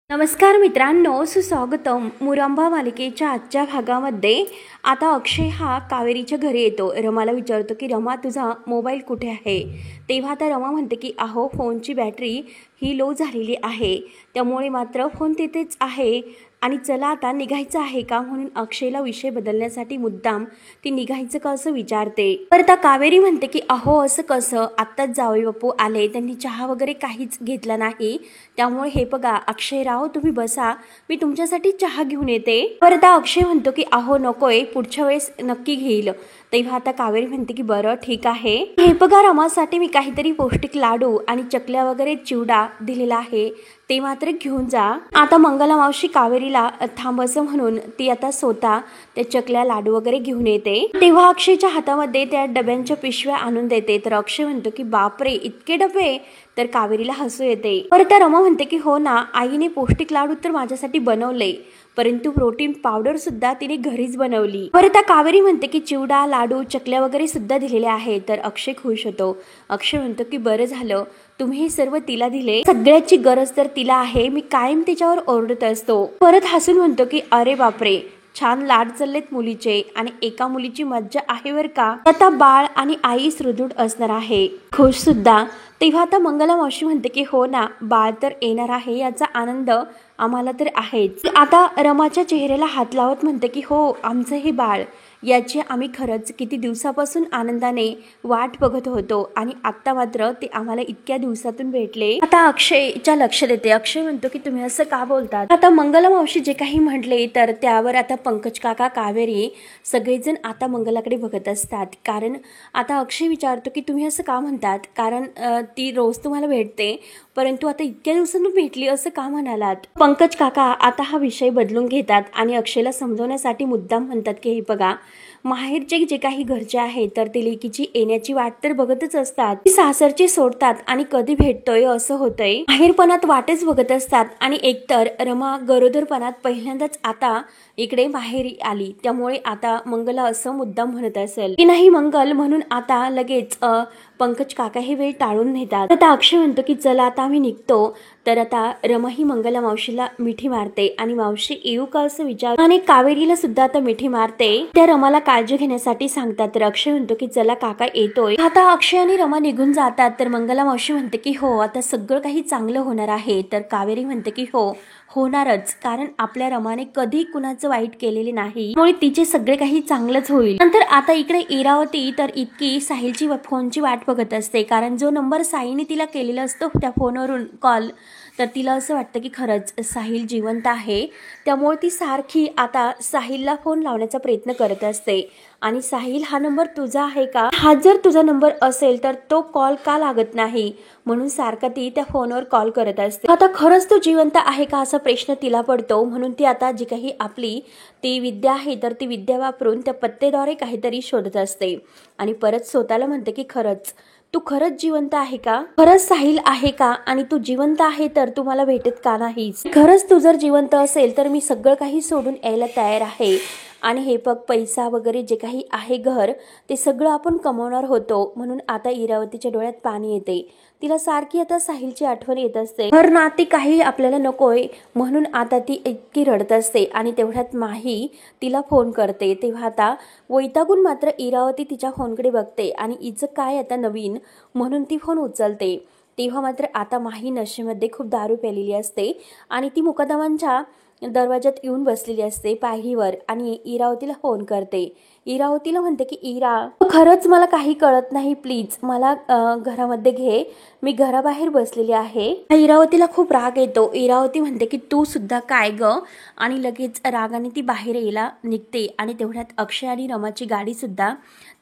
नमस्कार मित्रांनो, सुस्वागतम. मुरंबा मालिकेच्या आजच्या भागामध्ये आता अक्षय हा कावेरीच्या घरी येतो. रमाला विचारतो की रमा, तुझा मोबाईल कुठे आहे? तेव्हा आता रमा म्हणते की अहो, फोनची बॅटरी ही लो झालेली आहे, त्यामुळे मात्र फोन तिथेच आहे आणि चला आता निघायचं आहे का, म्हणून अक्षयला विषय बदलण्यासाठी मुद्दाम ती निघायचं का असं विचारते. तर आता कावेरी म्हणते की अहो, असं कसं, आत्ताच जावई बापू आले, त्यांनी चहा वगैरे काहीच घेतला नाही, त्यामुळे हे बघा अक्षयराव, तुम्ही बसा, मी तुमच्यासाठी चहा घेऊन येते. परत अक्षय म्हणतो की अहो नकोय, पुढच्या वेळेस नक्की घेईल. तेव्हा आता कावेरी म्हणते की बरं ठीक आहे, हे बघा रमासाठी मी काहीतरी पौष्टिक लाडू आणि चकल्या वगैरे चिवडा दिलेला आहे, ते मात्र घेऊन जा. आता मंगला मावशी कावेरीला थांब असं म्हणून ती आता स्वतः त्या चकल्या लाडू वगैरे घेऊन येते. तेव्हा अक्षयच्या हातामध्ये त्या डब्यांच्या पिशव्या आणून देते. तर अक्षय म्हणतो की बापरे, इतके डबे? तर कावेरीला हसू येते. परत रमा म्हणते की हो ना, आईने पौष्टिक लाडू तर माझ्यासाठी बनवले, परंतु प्रोटीन पावडर सुद्धा तिने घरीच बनवली. परत कावेरी म्हणते की चिवडा लाडू चकल्या वगैरे सुद्धा दिलेले आहे. तर अक्षय खुश होतो. अक्षय म्हणतो की बरं झालं तुम्ही हे सर्व तिला दिले, सगळ्याची गरज तर तिला आहे, मी कायम तिच्यावर ओरडत असतो. परत हसून म्हणतो की अरे बापरे, छान लाड चाललेत मुलीचे, आणि एका मुलीची मज्जा आहे बर का, आता बाळ आणि आई सुदृढ असणार आहे, खुश सुद्धा. तेव्हा आता मंगला मावशी म्हणते की हो ना, बाळ तर येणार आहे, याचा आनंद आम्हाला तर आहेच. आता रमाच्या चेहऱ्याला हात लावत म्हणते की हो, आमचं हे बाळ, याची आम्ही खरंच किती दिवसापासून आनंदाने वाट बघत होतो, आणि आता मात्र ते आम्हाला इतक्या दिवसातून भेटले. आता अक्षयच्या लक्ष देते. अक्षय म्हणतो की तुम्ही असं का बोलतात? आता मंगला मावशी जे काही म्हटले तर त्यावर आता पंकज काका, कावेरी सगळेजण आता मंगलाकडे बघत असतात. कारण आता अक्षय विचारतो की तुम्ही असं का म्हणतात, कारण ती रोज तुम्हाला भेटते, परंतु आता इतक्या दिवसांनी भेटली असं का म्हणालात? पंकज काका आता हा विषय बदलून घेतात आणि अक्षयला समजवण्यासाठी मुद्दाम म्हणतात की हे बघा, माहेरचे जे काही घरचे आहेत तर ते लेकीची येण्याची वाट तर बघतच असतात, ती सासरची सोडतात आणि कधी भेटतोय असं होतंय, माहेरपणात वाटच बघत असतात. आणि एकतर रमा गरोदरपणात पहिल्यांदाच आता इकडे माहेरी आली, त्यामुळे आता मंगला असं मुद्दाम म्हणत असेल की नाही मंगल, म्हणून आता लगेच पंकज काका हे वेळ टाळून नेतात. आता अक्षय म्हणतो की चला आता आम्ही निघतो. तर आता रमा ही मंगला मावशीला मिठी मारते आणि मावशी येऊ का असं विचार, आणि कावेरीला सुद्धा आता मिठी मारते. त्या रमाला काळजी घेण्यासाठी सांगतात. तर अक्षय म्हणतो की चला काका येतोय. आता अक्षय आणि रमा निघून जातात. तर मंगला मावशी म्हणते की हो, आता सगळं काही चांगलं होणार आहे. तर कावेरी म्हणते की हो, होणारच, कारण आपल्या रमाने कधी कुणाचं वाईट केलेले नाही, त्यामुळे तिचे सगळे काही चांगलंच होईल. नंतर आता इकडे इरावती तर इतकी साहिलची फोनची वाट बघत असते, कारण जो नंबर साईने तिला केलेला असतो त्या फोनवरून कॉल, तर तिला असं वाटतं की खरंच साहिल जिवंत आहे, त्यामुळे ती सारखी आता साहिलला फोन लावण्याचा प्रयत्न करत असते. आणि साहिल, हा नंबर तुझा आहे का? हा जर तुझा नंबर असेल तर तो कॉल का लागत नाही, म्हणून सारखा ती त्या फोनवर कॉल करत असते. आता खरंच तो जिवंत आहे का असा प्रश्न तिला पडतो, म्हणून ती आता जी काही आपली ती विद्या आहे तर ती विद्या वापरून त्या पत्तेद्वारे काहीतरी शोधत असते. आणि परत स्वतःला म्हणते की खरंच तू खरंच जिवंत आहे का, खरंच साहिल आहे का, आणि तू जिवंत आहे तर तू मला भेटत का नाहीस? खरंच तू जर जिवंत असेल तर मी सगळं काही सोडून यायला तयार आहे, आणि हे बघ पैसा वगैरे जे काही आहे, घर, ते सगळं आपण कमवणार होतो. म्हणून आता इरावतीच्या डोळ्यात पाणी येते. तिला सारखी आता साहिलची आठवण येत असते. घर नाती काही आपल्याला नकोय, म्हणून आता ती इतकी रडत असते. आणि तेवढ्यात माही तिला फोन करते. तेव्हा आता वैतागून मात्र इरावती तिच्या फोनकडे बघते आणि हिचं काय आता नवीन, म्हणून ती फोन उचलते. तेव्हा मात्र आता माही नशेमध्ये खूप दारू प्यालेली असते आणि ती मुकदमांच्या दरवाजात येऊन बसलेली असते पायरीवर, आणि इरावतीला फोन करते. इरावतीला म्हणते की इरा, खरंच मला काही कळत नाही, प्लीज मला घरामध्ये घे, मी घराबाहेर बसलेली आहे. इरावतीला खूप राग येतो. इरावती म्हणते की तू सुद्धा काय ग, आणि लगेच रागाने ती बाहेर यायला निघते. आणि तेवढ्यात अक्षय आणि रमाची गाडी सुद्धा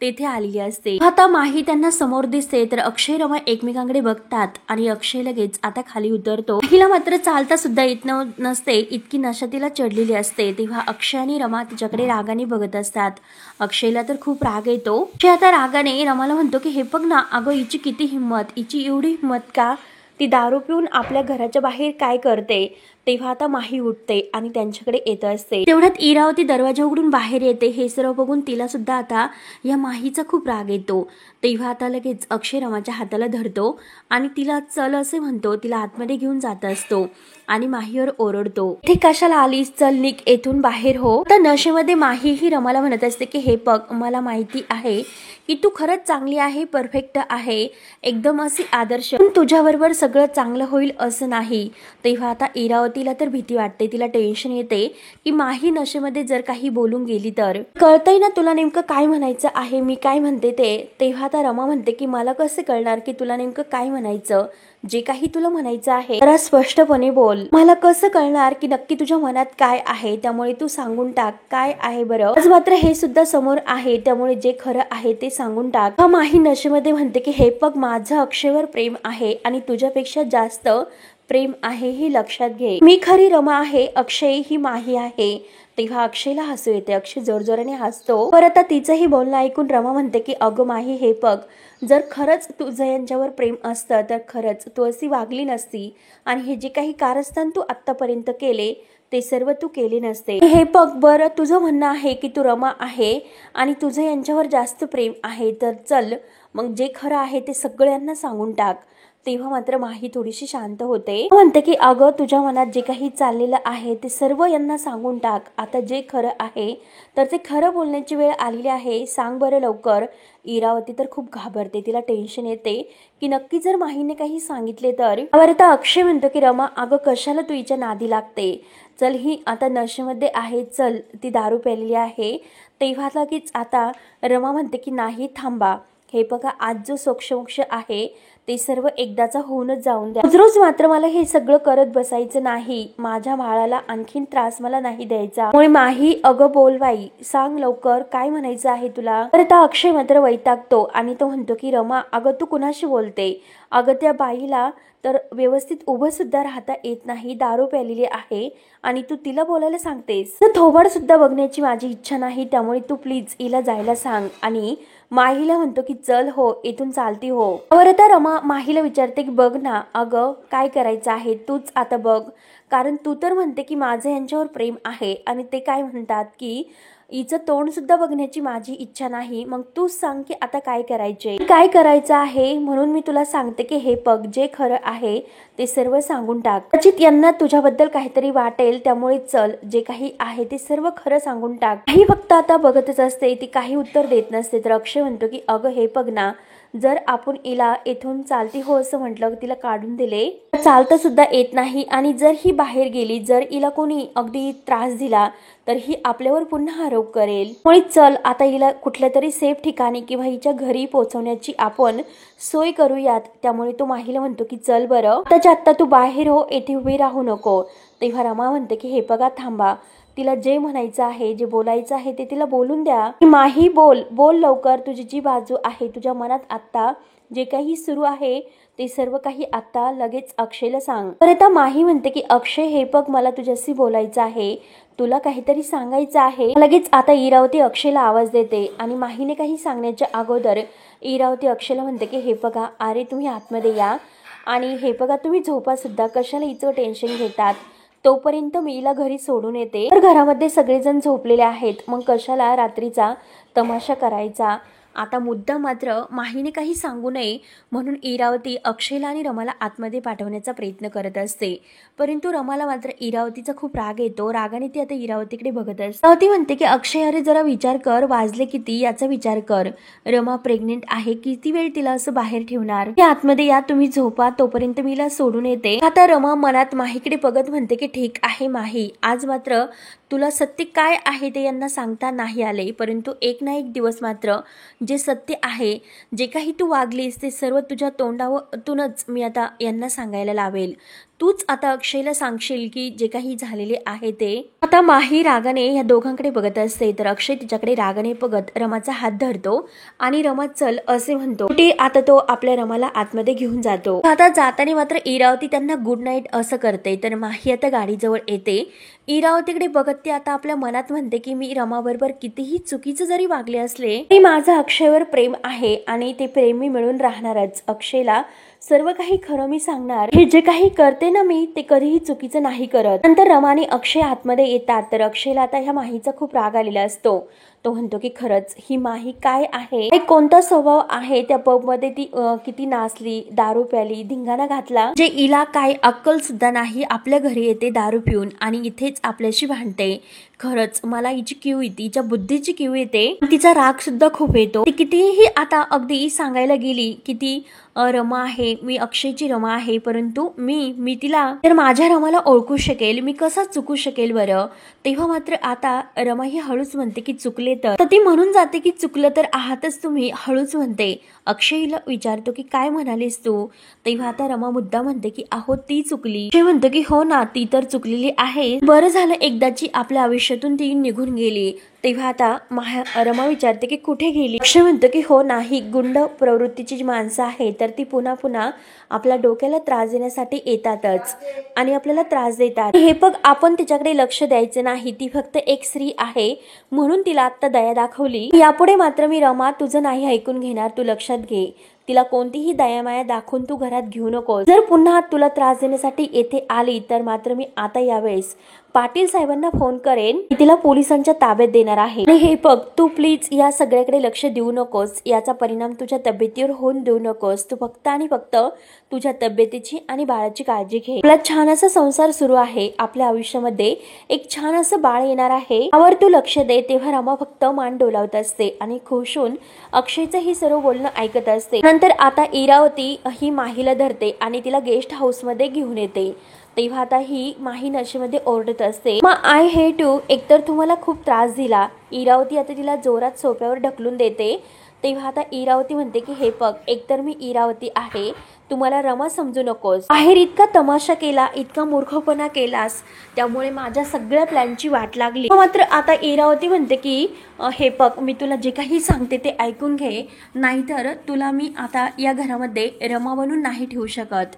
तेथे आलेली असते. आता माही त्यांना समोर दिसते. तर अक्षय रमा एकमेकांकडे बघतात आणि अक्षय लगेच आता खाली उतरतो. माहीला मात्र चालता सुद्धा येत नसते, इतकी नशा तिला चढलेली असते. तेव्हा अक्षय आणि रमा तिच्याकडे रागाने बघत असतात. अक्षयला तर खूप राग येतो. अक्षय आता रागाने रमाला म्हणतो की हे बघ ना, अगं हिची किती हिंमत, हिची एवढी हिंमत का, ती दारू पिऊन आपल्या घराच्या बाहेर काय करते, तेव्हा आता माही उठते आणि त्यांच्याकडे येत असते. तेवढ्यात इरावती दरवाजा उघडून बाहेर येते. हे सर्व बघून तिला सुद्धा आता या माहीचा खूप राग येतो. तेव्हा आता लगेच अक्षय रमाच्या हाताला धरतो आणि तिला चल असे म्हणतो. तिला आतमध्ये घेऊन जात असतो आणि माहीवर ओरडतो, इथे कशाला आलीस, चल निघ येथून बाहेर हो. तर नशेमध्ये माही ही रमाला म्हणत असते की हे बघ, मला माहिती आहे की तू खरंच चांगली आहे, परफेक्ट आहे, एकदम अशी आदर्श, पण तुझ्याबरोबर सगळं चांगलं होईल असं नाही. तेव्हा आता इरावतीला तर भीती वाटते. तिला टेन्शन येते की माही नशेमध्ये जर काही बोलून गेली तर. कळतंय ना तुला नेमकं काय म्हणायचं आहे, मी काय म्हणते ते. तेव्हा आता रमा म्हणते की मला कसं कळणार की तुला नेमकं काय म्हणायचं, जे काही तुला म्हणायचं आहे जरा स्पष्टपणे बोल. मला कसं कळणार की नक्की तुझ्या मनात काय आहे, त्यामुळे तू सांगून टाक काय आहे बरं. आज मात्र हे सुद्धा समोर आहे, त्यामुळे जे खरं आहे ते सांगून टाक. हा माही नशेमध्ये म्हणते की हे बघ, माझं अक्षयवर प्रेम आहे आणि तुझ्यापेक्षा जास्त प्रेम आहे हे लक्षात घे. मी खरी रमा आहे, अक्षय ही माही आहे. तेव्हा अक्षयला हसू येते. अक्षय जोरजोराने हसतो. परत तिचंही बोलणं ऐकून रमा म्हणते की अगं माही, हे बघ, जर खरंच तुझं यांच्यावर प्रेम असतं तर खरंच तू अशी वागली नसती आणि हे जे काही कारस्थान तू आत्तापर्यंत केले ते सर्व तू केले नसते. हे बघ, बरं तुझं म्हणणं आहे की तू रमा आहे आणि तुझं यांच्यावर जास्त प्रेम आहे, तर चल मग जे खरं आहे ते सगळ्यांना सांगून टाक. तेव्हा मात्र माही थोडीशी शांत होते. म्हणते की अगं, तुझ्या मनात जे काही चाललेलं आहे ते सर्व यांना सांगून टाक. आता जे खरं आहे तर ते खरं बोलण्याची वेळ आलेली आहे, सांग बरं लवकर. इरावती तर खूप घाबरते. तिला टेन्शन येते की नक्की जर माहीने काही सांगितले तर. आता अक्षय म्हणतो की रमा, अगं कशाला तू हिच्या नादी लागते, चल ही आता नशेमध्ये आहे, चल ती दारू प्यालेली आहे. तेव्हा लगेच आता रमा म्हणते की नाही थांबा, हे बघा, आज जो सोक्षमोक्ष आहे ते सर्व एकदाचा होऊनच जाऊन द्या. रोज मात्र मला हे सगळं करत बसायचं नाही. माझ्या बाळाला आणखीन त्रास मला नाही द्यायचा. मुळे माही, अगं बोल बाई, सांग लवकर काय म्हणायचं आहे तुला. परत अक्षय मात्र वैतागतो आणि तो म्हणतो की रमा, अगं तू कुणाशी बोलते. अगं त्या बाईला तर व्यवस्थित उभं सुद्धा राहता येत नाही, दारू प्यालेली आहे आणि तू तिला बोलायला सांगतेस. तर थोबाड सुद्धा बघण्याची माझी इच्छा नाही, त्यामुळे तू प्लीज हिला जायला सांग. आणि माहीला म्हणतो की चल हो, इथून चालती हो. आता रमा माहीला विचारते की बघ ना अगं, काय करायचं आहे तूच आता बघ, कारण तू तर म्हणते की माझं यांच्यावर प्रेम आहे आणि ते काय म्हणतात की हिचं तोंड सुद्धा बघण्याची माझी इच्छा नाही. मग तूच सांग की आता काय करायचे, काय करायचं आहे. म्हणून मी तुला सांगते की हे बघ, जे खरं आहे ते सर्व सांगून टाक. कदाचित यांना तुझ्याबद्दल काहीतरी वाटेल, त्यामुळे चल जे काही आहे ते सर्व खरं सांगून टाक. ही फक्त आता बघतच असते, ती काही उत्तर देत नसते. तर अक्षय म्हणतो की अगं हे बघ ना, जर आपण हिला इथून चालती हो असं म्हटलं, तिला काढून दिले, चालता सुद्धा येत नाही आणि जर ही बाहेर गेली, जर हिला कोणी अगदी त्रास दिला तर ही आपल्यावर पुन्हा आरोप करेल. मुळे चल आता हिला कुठल्या तरी सेफ ठिकाणी किंवा हिच्या घरी पोहोचवण्याची आपण सोय करूयात. त्यामुळे तो माहीला म्हणतो की चल बरं, आताच्या आत्ता तू बाहेर हो, येथे उभी राहू नको. तेव्हा रमा म्हणते की हे बघा थांबा, तिला जे म्हणायचं आहे, जे बोलायचं आहे ते तिला बोलून द्या. माही बोल बोल लवकर, तुझी जी बाजू आहे, तुझ्या मनात आत्ता जे काही सुरू आहे ते सर्व काही आता लगेच अक्षयला सांग. तर आता माही म्हणते की अक्षय हे बघ, मला तुझ्याशी बोलायचं आहे, तुला काहीतरी सांगायचं आहे. लगेच आता इरावती अक्षयला आवाज देते आणि माहीने काही सांगण्याच्या अगोदर इरावती अक्षयला म्हणते की हे बघा, अरे तुम्ही आतमध्ये या आणि हे बघा तुम्ही झोपा सुद्धा, कशाला हिचं टेन्शन घेतात, तोपर्यंत मी हिला घरी सोडून येते. तर घरामध्ये सगळेजण झोपलेले आहेत, मग कशाला रात्रीचा तमाशा करायचा. आता मुद्दा मात्र माहीने काही सांगू नये म्हणून इरावती अक्षयला आणि रमाला आतमध्ये पाठवण्याचा प्रयत्न करत असते. परंतु रमाला मात्र इरावतीचा खूप राग येतो. रागाने ती आता इरावतीकडे बघत असते. इरावती म्हणते की अक्षय, अरे जरा विचार कर, वाजले किती याचा विचार कर. रमा प्रेग्नेंट आहे, किती वेळ तिला असं बाहेर ठेवणार. आतमध्ये या, तुम्ही झोपा, तोपर्यंत मी हिला सोडून येते. आता रमा मनात माहीकडे बघत म्हणते की ठीक आहे माही, आज मात्र तुला सत्य काय आहे ते यांना सांगता नाही आले, परंतु एक ना एक दिवस मात्र जे सत्य आहे, जे काही तू वागलीस ते सर्व तुझ्या तोंडातूनच मी आता यांना सांगायला लावेल. तूच आता अक्षयला सांगशील की जे काही झालेले आहे ते. आता माही रागाने या दोघांकडे बघत असते. तर अक्षय तिच्याकडे रागाने बघत रमाचा हात धरतो आणि रमा चल असे म्हणतो. आता तो आपल्या रमाला आतमध्ये घेऊन जातो. आता जाताना मात्र इरावती त्यांना गुड नाईट असं करते. तर माही आता गाडीजवळ येते. इरावतीकडे बघत ती आता आपल्या मनात म्हणते की मी रमाबरोबर कितीही चुकीचं जरी वागले असले तरी माझं अक्षयवर प्रेम आहे आणि ते प्रेम मी मिळून राहणारच. अक्षयला सर्व काही खरं मी सांगणार, हे जे काही करते ना मी ते कधीही चुकीचं नाही करत। नंतर रमा आणि अक्षय आतमध्ये येतात तर अक्षयला आता ह्या माहीचा खूप राग आलेला असतो। तो म्हणतो की खरंच ही माही काय आहे, कोणता स्वभाव आहे, त्या पब मध्ये ती किती नाचली, दारू प्याली, धिंगाणा घातला, जे हिला काय अक्कल सुद्धा नाही, आपल्या घरी येते दारू पिऊन आणि इथेच आपल्याशी भांडते। खरंच मला हिची कीव येते, हिच्या बुद्धीची कीव येते, तिचा राग सुद्धा खूप येतो। ती कितीही आता अगदी सांगायला गेली की ती रमा आहे, मी अक्षयची रमा आहे, परंतु मी तिला तर माझ्या रमाला ओळखू शकेल, मी कसा चुकू शकेल बरं। तेव्हा मात्र आता रमा ही हळूच म्हणते की चुकले तर ती म्हणून जाते की चुकलं तर आहातच तुम्ही, हळूच म्हणते। अक्षयला विचारतो की काय म्हणालीस तू, तेव्हा आता रमा मुद्दा म्हणते की अहो ती चुकली। अक्षय म्हणतो की हो ना, ती तर चुकलेली आहे, बरं झालं एकदाची आपल्या आयुष्यातून ती निघून गेली। तेव्हा आता रमा विचारते की कुठे गेली। अक्षय म्हणतो की हो नाही, गुंड प्रवृत्तीची जी माणसं आहेत तर ती पुन्हा पुन्हा आपल्या डोक्याला त्रास देण्यासाठी येतातच आणि आपल्याला त्रास देतात। हे बघ आपण तिच्याकडे लक्ष द्यायचं नाही, ती फक्त एक स्त्री आहे म्हणून तिला आता दया दाखवली। यापुढे मात्र मी रमा तुझं नाही ऐकून घेणार, तू लक्षात घे। तिला कोणतीही दयामाया दाखवून तू घरात घेऊ नकोस। जर पुन्हा तुला त्रास देण्यासाठी येथे आली तर मात्र मी आता यावेळेस पाटील साहेबांना फोन करेन, तिला पोलिसांच्या ताब्यात देणार आहे। आणि हे बघ तू प्लीज या सगळ्याकडे लक्ष देऊ नकोस, याचा परिणाम तुझ्या तब्येतीवर होऊन देऊ नकोस। तू फक्त आणि फक्त तुझ्या तब्येतीची आणि बाळाची काळजी घे। आपला छान असा संसार सुरू आहे, आपल्या आयुष्यामध्ये एक छान असं बाळ येणार आहे, यावर तू लक्ष दे। तेव्हा रमा फक्त मान डोलावत असते आणि खुश होऊन अक्षयचं ही सर्व बोलणं ऐकत असते। नंतर आता इरावती ही माहीला धरते आणि तिला गेस्ट हाऊस मध्ये घेऊन येते। तेव्हा आता ही माही नशेमध्ये ओरडत असते, आय हेट यू, एकतर तुम्हाला खूप त्रास दिला। इरावती आता तिला जोरात सोफ्यावर ढकलून देते। तेव्हा आता इरावती म्हणते की हे बघ एकतर मी इरावती आहे, तुम्हाला रमा समजू नकोस, बाहेर इतका तमाशा केला, इतका मूर्खपणा केलास, त्यामुळे माझ्या सगळ्या प्लॅनची वाट लागली। मात्र आता इरावती म्हणते की हे बघ मी तुला जे काही सांगते ते ऐकून घे, नाहीतर तुला मी आता या घरामध्ये रमा बनून नाही ठेवू शकत।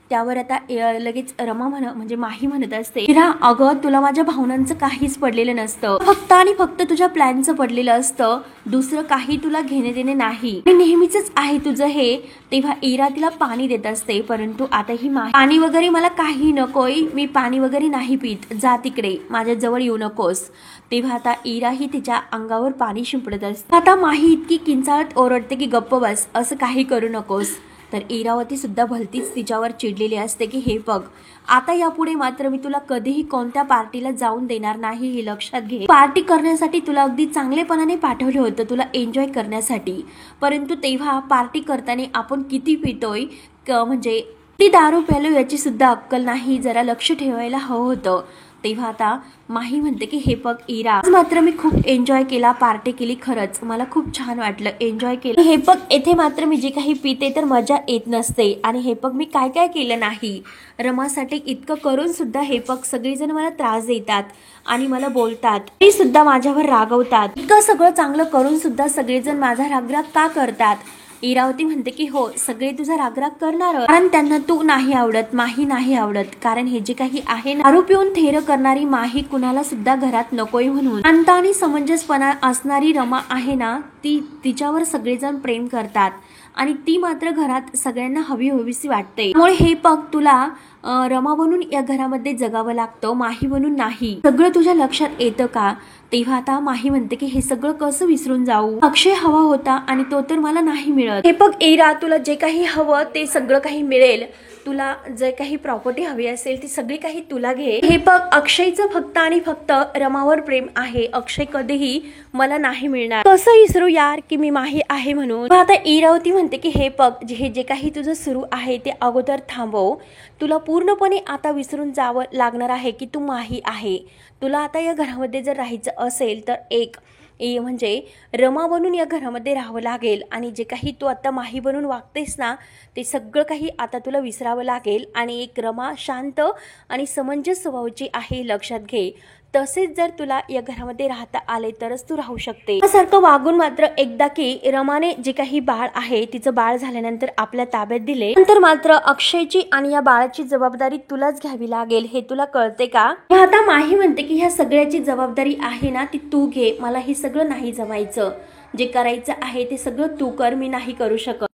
त्यावर आता लगेच रमा म्हणजे माही म्हणत असते, इरा अगं तुला माझ्या भावनांचं काहीच पडलेलं नसतं, फक्त आणि फक्त तुझ्या प्लॅनचं पडलेलं असतं, दुसरं काही तुला घेणे देणे नाही, नेहमीच आहे तुझं हे। तेव्हा इरा तिला पाणी देत असते, परंतु आता ही माही पाणी वगैरे मला काही नकोय, मी पाणी वगैरे नाही पित, जा तिकडे, माझ्या जवळ येऊ नकोस। तेव्हा आता इरा ही तिच्या अंगावर पाणी शिंपडत असते। आता माही इतकी किंचाळत ओरडते की गप्प बस, असं काही करू नकोस। तर इरावती सुद्धा भलतीच तिच्यावर चिडलेली असते की हे बघ आता यापुढे मात्र मी तुला कधीही कोणत्या पार्टीला जाऊन देणार नाही, हे लक्षात घे। पार्टी करण्यासाठी तुला अगदी चांगलेपणाने पाठवलं होतं, तुला एन्जॉय करण्यासाठी, परंतु तेव्हा पार्टी करताना आपण किती पितोय, म्हणजे ती दारू प्यालो याची सुद्धा अक्कल नाही, जरा लक्ष ठेवायला हवं होतं। तेव्हा आता माही म्हणते की हे बघ इरा, आज मात्र मी खूप एन्जॉय केला, पार्टी केली, खरंच मला खूप छान वाटलं, एन्जॉय केलं। हे बघ येथे मात्र मी जे काही पिते तर मजा येत नसते, आणि हे बघ मी काय काय केलं नाही, रमासाठी इतकं करून सुद्धा हे बघ सगळेजण मला त्रास देतात आणि मला बोलतात, ते सुद्धा माझ्यावर रागवतात, इतकं सगळं चांगलं करून सुद्धा सगळेजण माझा रागराग का करतात। इरावती म्हणते की हो सगळे तुझा रागराग करणार, कारण त्यांना तू नाही आवडत, माही नाही आवडत, कारण हे जे काही आहे ना, दारू पिऊन थेर करणारी माही कुणाला सुद्धा घरात नकोय म्हणून शांत आणि समंजसपणा असणारी रमा आहे ना, ती तिच्यावर सगळेजण प्रेम करतात आणि ती मात्र घरात सगळ्यांना हवी हवीशी वाटते। त्यामुळे हे बघ तुला रमा बनून या घरामध्ये जगावं लागतं, माही बनून नाही, सगळं तुझ्या लक्षात येतं का। तेव्हा आता माही म्हणते की हे सगळं कसं विसरून जाऊ, अक्षय हवा होता आणि तो तर मला नाही मिळत। हे बघ इरा तुला जे काही हवं ते सगळं काही मिळेल, तुला जे काही प्रॉपर्टी हवी असेल ती सगळी काही तुला घे। हे बघ अक्षयचं फक्त आणि फक्त रमावर प्रेम आहे, अक्षय कधीही मला नाही मिळणार, कसं विसरू यार की मी माही आहे म्हणून। आता इरावती म्हणते की हे बघ हे जे काही तुझं सुरू आहे ते अगोदर थांबव, तुला पूर्णपणे आता विसरून जावं लागणार आहे की तू माही आहे। तुला आता या घरामध्ये जर राहायचं असेल तर म्हणजे रमा बनून या घरामध्ये राहावं लागेल, आणि जे काही तू आता माही बनून वागतेस ना ते सगळं काही आता तुला विसरावं लागेल, आणि एक रमा शांत आणि समंजस स्वभावाची आहे, लक्षात घे। तसेच जर तुला या घरामध्ये राहता आले तरच तू राहू शकते। सारखं वागून मात्र एकदा की रमाने जे काही बाळ आहे तिचं बाळ झाल्यानंतर आपल्या ताब्यात दिले, नंतर मात्र अक्षयची आणि या बाळाची जबाबदारी तुलाच घ्यावी लागेल, हे तुला कळते का। आता माही म्हणते की ह्या सगळ्याची जबाबदारी आहे ना ती तू घे, मला हे सगळं नाही जमायचं, जे करायचं आहे ते सगळं तू कर, मी नाही करू शकत।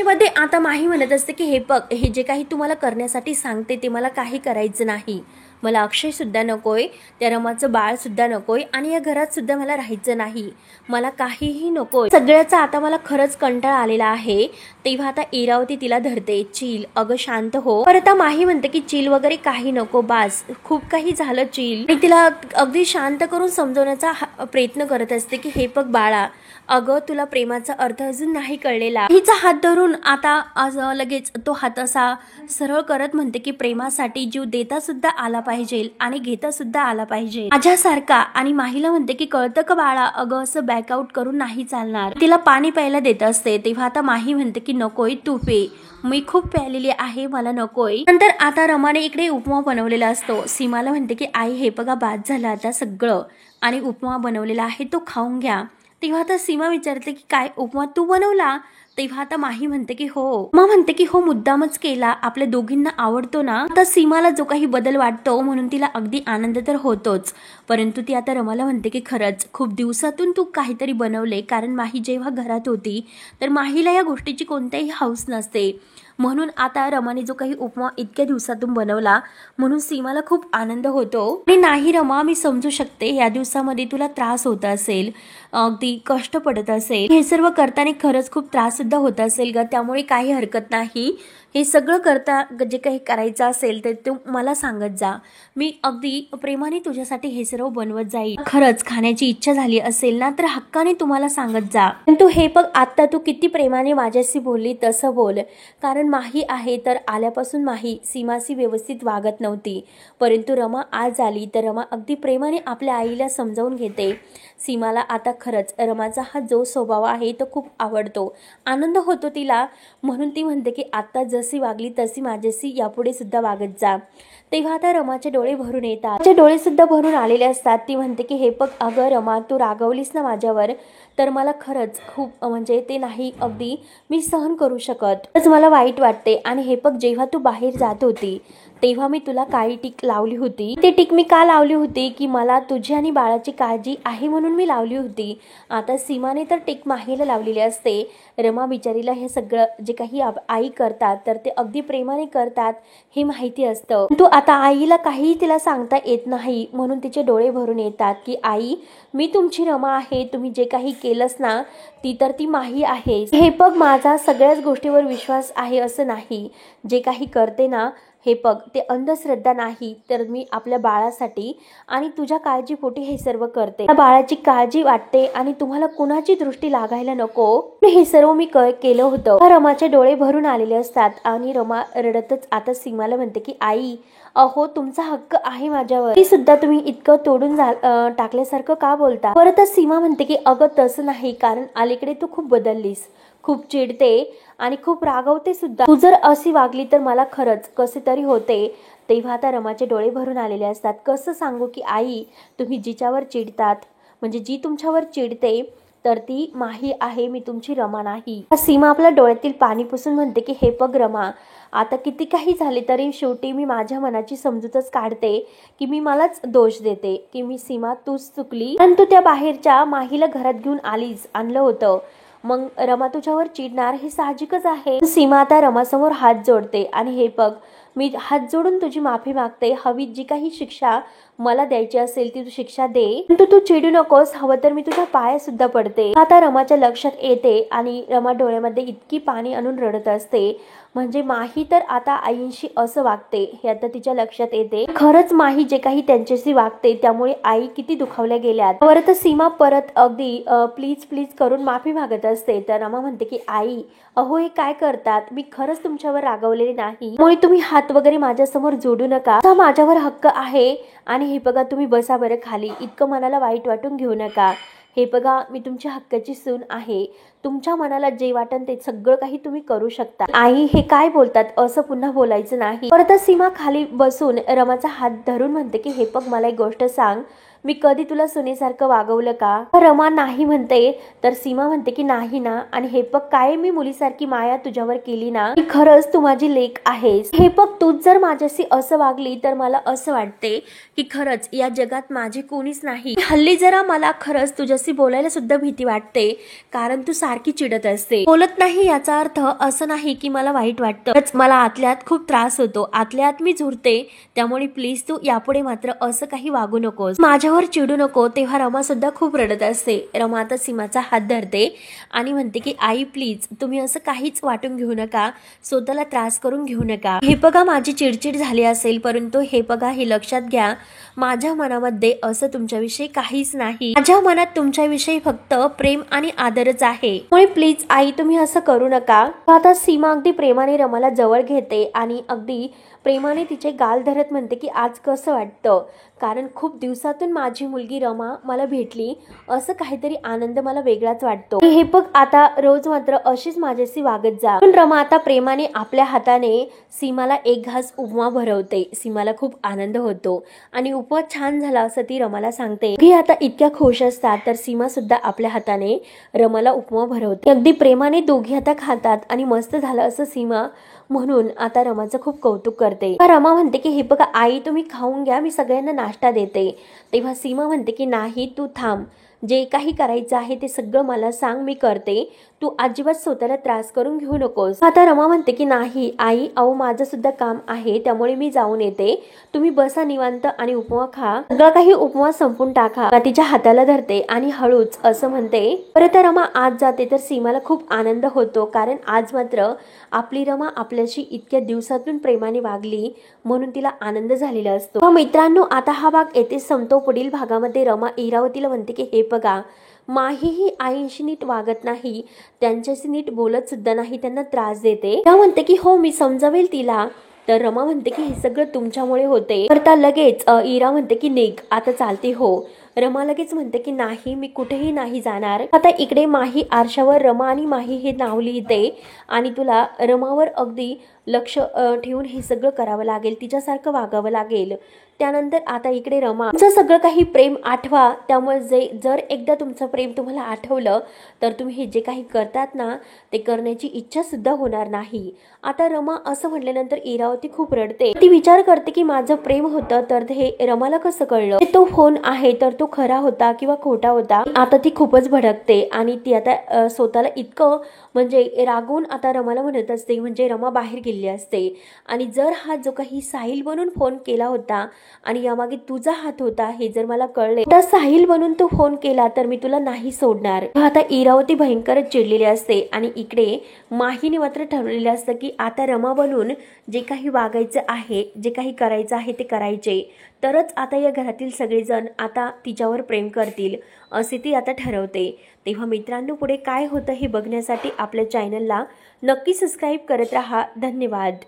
मध्ये आता माही म्हणत असते की हे बघ, हे जे काही तुम्हाला करण्यासाठी सांगते ते मला काही करायचं नाही. मला अक्षय सुद्धा नकोय, त्या रमाचं बाळ सुद्धा नकोय आणि या घरात सुद्धा मला राहायचं नाही. मला काहीही नकोय. सगळ्याचा आता मला खरंच कंटाळा आलेला आहे. तेव्हा आता इरावती तिला धरते. चिल, अगं शांत हो. परत माही म्हणते की चिल वगैरे काही नको, बास, खूप काही झालं चिल. आणि तिला अगदी शांत करून समजवण्याचा प्रयत्न करत असते की हे बघ बाळा, अगं तुला प्रेमाचा अर्थ अजून नाही कळलेला. हिचा हात धरून आता आज लगेच तो हात असा सरळ करत म्हणते की प्रेमासाठी जीव देता सुद्धा आला पाहिजे आणि घेता सुद्धा आला पाहिजे माझ्यासारखा. आणि माहीला म्हणते की कळतं का बाळा, अगं असं बॅकआउट करून नाही चालणार. तिला पाणी प्यायला देत असते. तेव्हा आता माही म्हणते की नकोय, तू पे, मी खूप प्यालेली आहे, मला नकोय. नंतर आता रमाने इकडे उपमा बनवलेला असतो. सीमाला म्हणते की आई हे बघा, बाद झालं आता सगळं आणि उपमा बनवलेला आहे तो खाऊन घ्या. तेव्हा आता सीमा विचारते की काय उपमा तू बनवला? तेव्हा आता माही म्हणते की हो. मा म्हणते की हो, मुद्दामच केला, आपल्या दोघींना आवडतो ना. आता सीमाला जो काही बदल वाटतो म्हणून तिला अगदी आनंद तर होतोच, परंतु ती आता रमाला म्हणते की खरंच खूप दिवसातून तू काहीतरी बनवले. कारण माही जेव्हा घरात होती तर माहीला या गोष्टीची कोणत्याही हौस नसते, म्हणून आता रमाने जो काही उपमा इतक्या दिवसातून बनवला म्हणून सीमाला खूप आनंद होतो. आणि नाही रमा, मी समजू शकते या दिवसामध्ये तुला त्रास होत असेल, अगदी कष्ट पडत असेल, हे सर्व करताना खरंच खूप त्रास सुद्धा होत असेल ग, त्यामुळे काही हरकत नाही. हे सगळं करता जे काही करायचं असेल तर तू मला सांगत जा, मी अगदी प्रेमाने तुझ्यासाठी हे सर्व बनवत जाईल. खरंच खाण्याची इच्छा झाली असेल ना तर हक्काने तुम्हाला सांगत जा. तू हे बघ, आता तू किती प्रेमाने माझ्याशी बोलली तसं बोल. कारण माही आहे तर आल्यापासून माही सीमाशी व्यवस्थित वागत नव्हती, परंतु रमा आज आली तर रमा अगदी प्रेमाने आपल्या आईला समजावून घेते. सीमाला आता खरंच रमाचा हा जो स्वभाव आहे तो खूप आवडतो, आनंद होतो तिला, म्हणून ती म्हणते की आता जशी वागली तशी माझ्याशी यापुढे सुद्धा वागत जा. तेव्हा आता रमाचे डोळे भरून येतात. तिचे डोळे सुद्धा भरून आलेले असतात. ती म्हणते की हे बघ अगं रमा, तू रागवलीस ना माझ्यावर, तर मला खरंच खूप म्हणजे ते नाही अगदी मी सहन करू शकत, तरच मला वाईट वाटते. आणि हे बघ, जेव्हा तू बाहेर जात होती तेव्हा मी तुला काळी टीक लावली होती. ते टीक मी का लावली होती की मला तुझी आणि बाळाची काळजी आहे म्हणून मी लावली होती. आता सीमाने तर टीक माहीला लावलेली असते. रमा बिचारीला हे सगळं जे काही आई करतात तर ते अगदी प्रेमाने करतात हे माहिती असतं. तू आता आईला काही तिला सांगता येत नाही, म्हणून तिचे डोळे भरून येतात की आई, मी तुमची रमा आहे, तुम्ही जे काही केलंस ना ती तर ती माही आहे. हे बघ, माझा सगळ्याच गोष्टीवर विश्वास आहे असं नाही, जे काही करते ना हे बघ ते अंधश्रद्धा नाही, तर मी आपल्या बाळासाठी आणि तुझ्या काळजीपोटी हे सर्व करते. त्या बाळाची काळजी वाटते आणि तुम्हाला कुणाची दृष्टी लागायला नको, हे सर्व मी केलं होतं. रमाचे डोळे भरून आलेले असतात आणि रमा रडतच आता सीमाला म्हणते की आई, अहो तुमचा हक्क आहे माझ्यावर, ती सुद्धा तुम्ही इतकं तोडून टाकल्यासारखं का बोलता. परत सीमा म्हणते की अगं तसं नाही, कारण अलीकडे तू खूप बदललीस, खूप चिडते आणि खूप रागवते सुद्धा, तू जर अशी वागली तर मला खरंच कसे तरी होते. तेव्हा आता रमाचे डोळे भरून आलेले असतात. कसं सांगू की आई, तुम्ही जिच्यावर चिडतात म्हणजे जी तुमच्यावर चिडते तर ती माही आहे, मी तुमची रमा नाही. सीमा आपल्या डोळ्यातील पाणी पुसून म्हणते की हे बघ रमा, आता किती काही झाले तरी शेवटी मी माझ्या मनाची समजूतच काढते की मी मलाच दोष देते की मी सीमा तूच चुकली, परंतु त्या बाहेरच्या माहीला घरात घेऊन आणलं होतं, मग रमा तुझ्यावर चिडणार हे साहजिकच आहे. सीमा आता रमासमोर हात जोडते आणि हे बघ, मी हात जोडून तुझी माफी मागते, हवी जी काही शिक्षा मला द्यायची असेल ती तू शिक्षा दे, पण तू चिडू नकोस, हवं तर मी तुझ्या पाया सुद्धा पडते. आता रमाच्या लक्षात येते आणि रमा डोळ्यामध्ये इतकी पाणी आणून रडत असते, म्हणजे माही तर आता आईंशी असं वागते हे आता तिच्या लक्षात येते. खरंच माही जे काही त्यांच्याशी वागते त्यामुळे आई किती दुखावल्या गेल्यात. परत सीमा परत अगदी प्लीज प्लीज करून माफी मागत असते. तर रमा म्हणते की आई, अहो हे काय करतात, मी खरंच तुमच्यावर रागवलेले नाही, त्यामुळे तुम्ही हात वगैरे माझ्यासमोर जोडू नका, माझ्यावर हक्क आहे. आणि हे बघा, तुम्ही बसा बरं खाली, इतकं मनाला वाईट वाटून घेऊ नका. हे बघा, मी तुमच्या हक्काची सून आहे, तुमच्या मनाला जे वाटन ते सगळं काही तुम्ही करू शकता. आई हे काय बोलतात असं पुन्हा बोलायचं नाही. परत सीमा खाली बसून रमाचा हात धरून म्हणते की हे बघ, मला एक गोष्ट सांग, मी कधी तुला सुनेसारखं वागवलं का? रमा नाही म्हणते तर सीमा म्हणते की नाही ना, आणि हे बघ काय मी मुलीसारखी माया तुझ्यावर केली ना, खरंच तू माझी लेक आहेस. हे बघ तूच जर माझ्याशी असं वागली तर मला असं वाटते की खरंच या जगात माझे कोणीच नाही. हल्ली जरा मला खरंच तुझ्याशी बोलायला सुद्धा भीती वाटते, कारण तू सारखी चिडत असते. बोलत नाही याचा अर्थ असं नाही की मला वाईट वाटतं, मला आतल्यात खूप त्रास होतो, आतल्यात मी झुरते. त्यामुळे प्लीज तू यापुढे मात्र असं काही वागू नकोस, माझ्यावर चिडू नको. तेव्हा रमा सुद्धा खूप रडत असते. रमा आता सीमाचा हात धरते आणि म्हणते की आई प्लीज तुम्ही असं काहीच वाटून घेऊ नका, स्वतःला त्रास करून घेऊ नका. हे बघा माझी चिडचिड झाली असेल, परंतु हे बघा हे लक्षात घ्या, माझ्या मनामध्ये असं तुमच्याविषयी काहीच नाही. माझ्या मनात तुमच्याविषयी फक्त प्रेम आणि आदरच आहे. त्यामुळे प्लीज आई तुम्ही असं करू नका. आता सीमा अगदी प्रेमाने रमाला जवळ घेते आणि अगदी प्रेमाने तिचे गाल धरत म्हणते की आज कसं वाटतं, कारण खूप दिवसातून माझी मुलगी रमा मला भेटली, असं काहीतरी आनंद मला वेगळाच वाटतो. हे बघ आता रोज मात्र अशीच माझ्याशी वागत जा. पण रमा आता प्रेमाने आपल्या हाताने सीमाला एक घास उपमा भरवते. सीमाला खूप आनंद होतो आणि उपमा छान झाला असं ती रमाला सांगते. ही आता इतक्या खुश असतात तर सीमा सुद्धा आपल्या हाताने रमाला उपमा भरवते. अगदी प्रेमाने दोघी आता खातात आणि मस्त झालं असं सीमा म्हणून आता रमाचं खूप कौतुक करते. रमा म्हणते की हे बघा आई तुम्ही खाऊन घ्या, मी सगळ्यांना नाश्ता देते. तेव्हा सीमा म्हणते की नाही तू थांब, जे काही करायचं आहे ते सगळं मला सांग, मी करते, तू अजिबात स्वतःला त्रास करून घेऊ नकोस. आता रमा म्हणते की नाही आई अहो माझं सुद्धा काम आहे, त्यामुळे मी जाऊन येते, तुम्ही बसा निवांत आणि उपमा खा. सगळं काही उपमा संपून टाका. तिच्या हाताला धरते आणि हळूच असं म्हणते. परत रमा आज जाते तर सीमाला खूप आनंद होतो, कारण आज मात्र आपली रमा आपल्याशी इतक्या दिवसातून प्रेमाने वागली म्हणून तिला आनंद झालेला असतो. मित्रांनो आता हा भाग येथे संपतो. पुढील भागामध्ये रमा इरावतीला म्हणते की हे बघा माही ही आईंशी नीट वागत नाही, त्यांच्याशी नीट बोलत सुद्धा नाही, त्यांना त्रास देते. त्या म्हणते की हो मी समजावेल तिला. तर रमा म्हणते की हे सगळं तुमच्यामुळे होते. तर लगेच इरा म्हणते की निघ आता चालते हो. रमा लगेच म्हणते की नाही मी कुठेही नाही जाणार. आता इकडे माही आरशावर रमा आणि माही हे नाव लिहिते आणि तुला रमावर अगदी लक्ष ठेवून हे सगळं करावं लागेल, तिच्यासारखं वागावं लागेल. त्यानंतर आता इकडे रमा तुमचं सगळं काही प्रेम आठवा, त्यामुळे जर एकदा तुमचं प्रेम तुम्हाला आठवलं तर तुम्ही हे जे काही करतात ना ते करण्याची इच्छा सुद्धा होणार नाही. आता रमा असं म्हटल्यानंतर इरावती खूप रडते. ती विचार करते की माझं प्रेम होतं तर हे रमाला कसं कळलं, तो फोन आहे तर तो खरा होता किंवा खोटा होता. आता ती खूपच भडकते आणि ती आता स्वतःला इतकं म्हणजे रागवून आता रमाला म्हणत असते, म्हणजे रमा बाहेर गेली असते आणि जर हा जो काही साहिल बनून फोन केला होता आणि यामागे तुझा हात होता हे जर मला कळले, तर साहिल बनून तू फोन केला तर मी तुला नाही सोडणार. आता इरावती भयंकरच चिडलेली असते आणि इकडे माहीने मात्र ठरवलेलं असतं की आता रमा बनून जे काही वागायचं आहे, जे काही करायचं आहे ते करायचे, तरच आता या घरातील सगळेजण आता तिच्यावर प्रेम करतील असे ती आता ठरवते. तेव्हा मित्रांनो पुढे काय होतं हे बघण्यासाठी आपल्या चॅनलला नक्की सबस्क्राईब करत राहा. धन्यवाद.